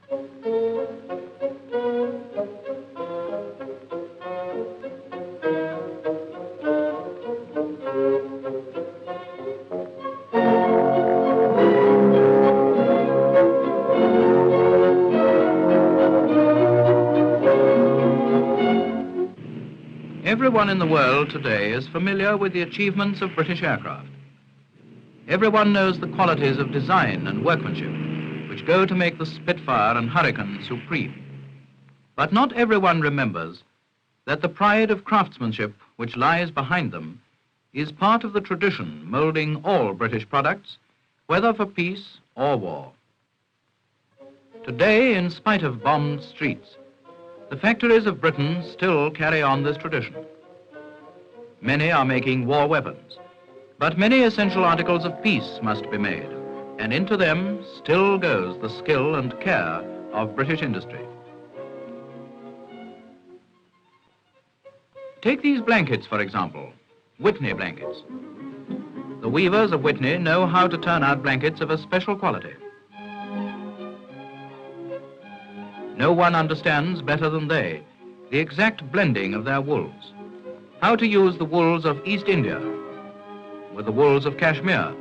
Everyone in the world today is familiar with the achievements of British aircraft. Everyone knows the qualities of design and workmanship which go to make the Spitfire and Hurricane supreme. But not everyone remembers that the pride of craftsmanship which lies behind them is part of the tradition moulding all British products, whether for peace or war. Today, in spite of bombed streets, the factories of Britain still carry on this tradition. Many are making war weapons, but many essential articles of peace must be made, and into them still goes the skill and care of British industry. Take these blankets, for example, Witney blankets. The weavers of Witney know how to turn out blankets of a special quality. No one understands better than they the exact blending of their wools, how to use the wools of East India with the wools of Kashmir,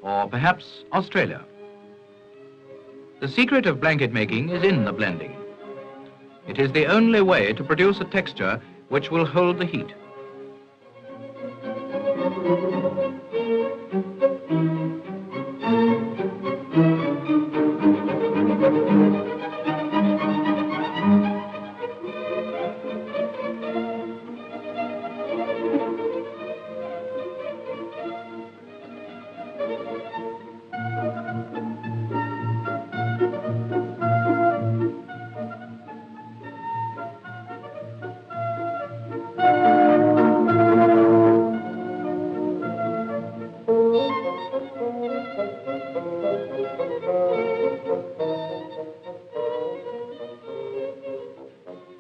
or perhaps Australia. The secret of blanket making is in the blending. It is the only way to produce a texture which will hold the heat.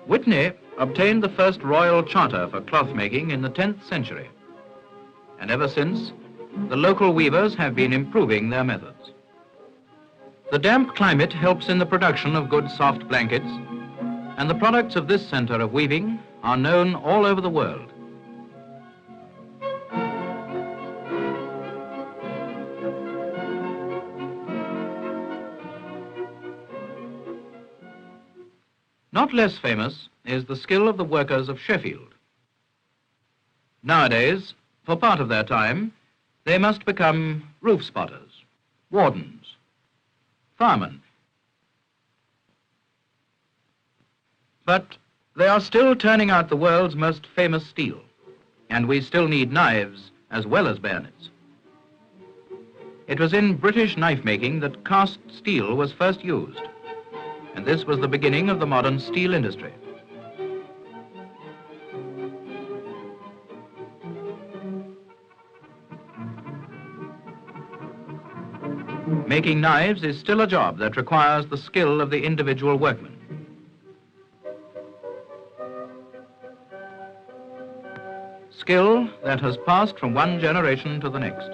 Witney obtained the first royal charter for cloth making in the 10th century, and ever since, the local weavers have been improving their methods. The damp climate helps in the production of good soft blankets, and the products of this center of weaving are known all over the world. Not less famous is the skill of the workers of Sheffield. Nowadays, for part of their time, they must become roof spotters, wardens, firemen. But they are still turning out the world's most famous steel, and we still need knives as well as bayonets. It was in British knife making that cast steel was first used, and this was the beginning of the modern steel industry. Making knives is still a job that requires the skill of the individual workman. Skill that has passed from one generation to the next.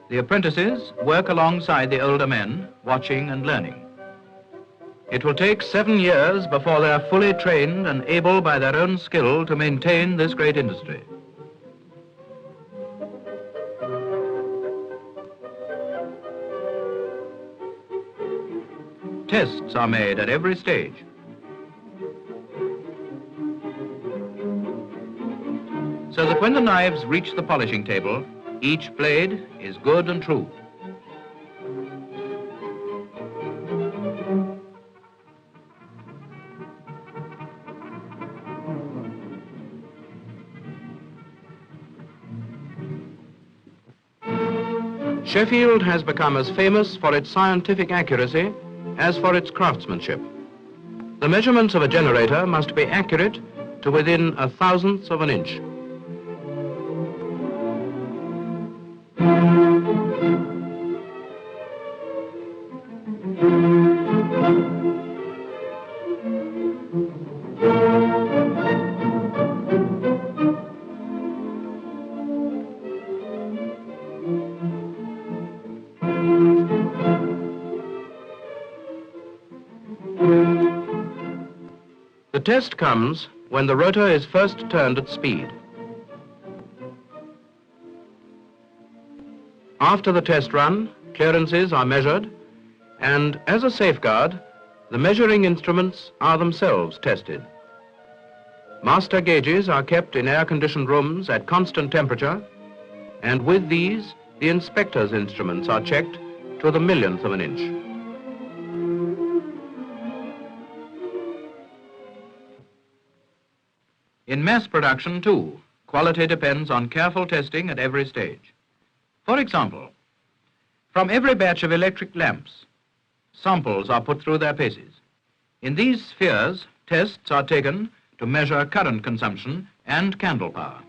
The apprentices work alongside the older men, watching and learning. It will take 7 years before they are fully trained and able by their own skill to maintain this great industry. Tests are made at every stage. So that when the knives reach the polishing table, each blade is good and true. Sheffield has become as famous for its scientific accuracy as for its craftsmanship. The measurements of a generator must be accurate to within 1/1000th of an inch. The test comes when the rotor is first turned at speed. After the test run, clearances are measured, and as a safeguard, the measuring instruments are themselves tested. Master gauges are kept in air-conditioned rooms at constant temperature, and with these, the inspector's instruments are checked to the millionth of an inch. In mass production, too, quality depends on careful testing at every stage. For example, from every batch of electric lamps, samples are put through their paces. In these spheres, tests are taken to measure current consumption and candle power.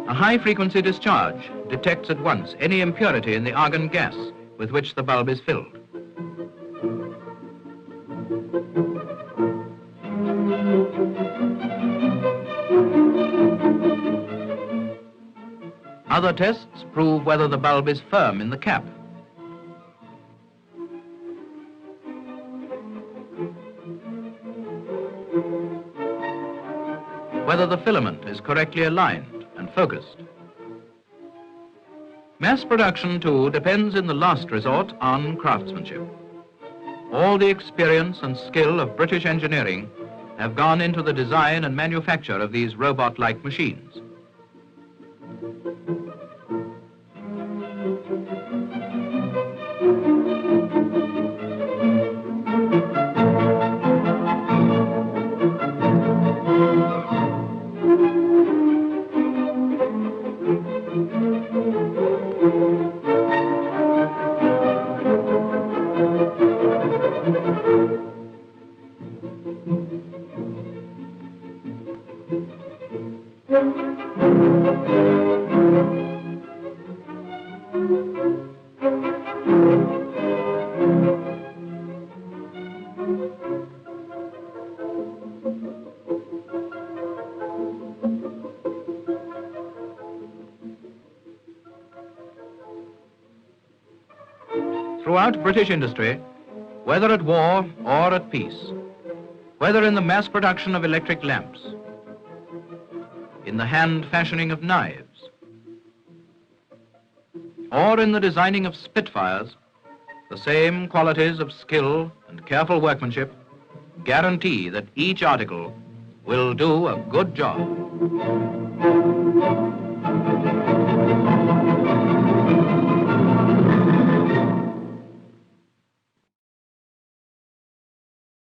A high-frequency discharge detects at once any impurity in the argon gas with which the bulb is filled. Other tests prove whether the bulb is firm in the cap. Whether the filament is correctly aligned and focused. Mass production, too, depends in the last resort on craftsmanship. All the experience and skill of British engineering have gone into the design and manufacture of these robot-like machines. Throughout British industry, whether at war or at peace, whether in the mass production of electric lamps, in the hand fashioning of knives, or in the designing of Spitfires, the same qualities of skill and careful workmanship guarantee that each article will do a good job.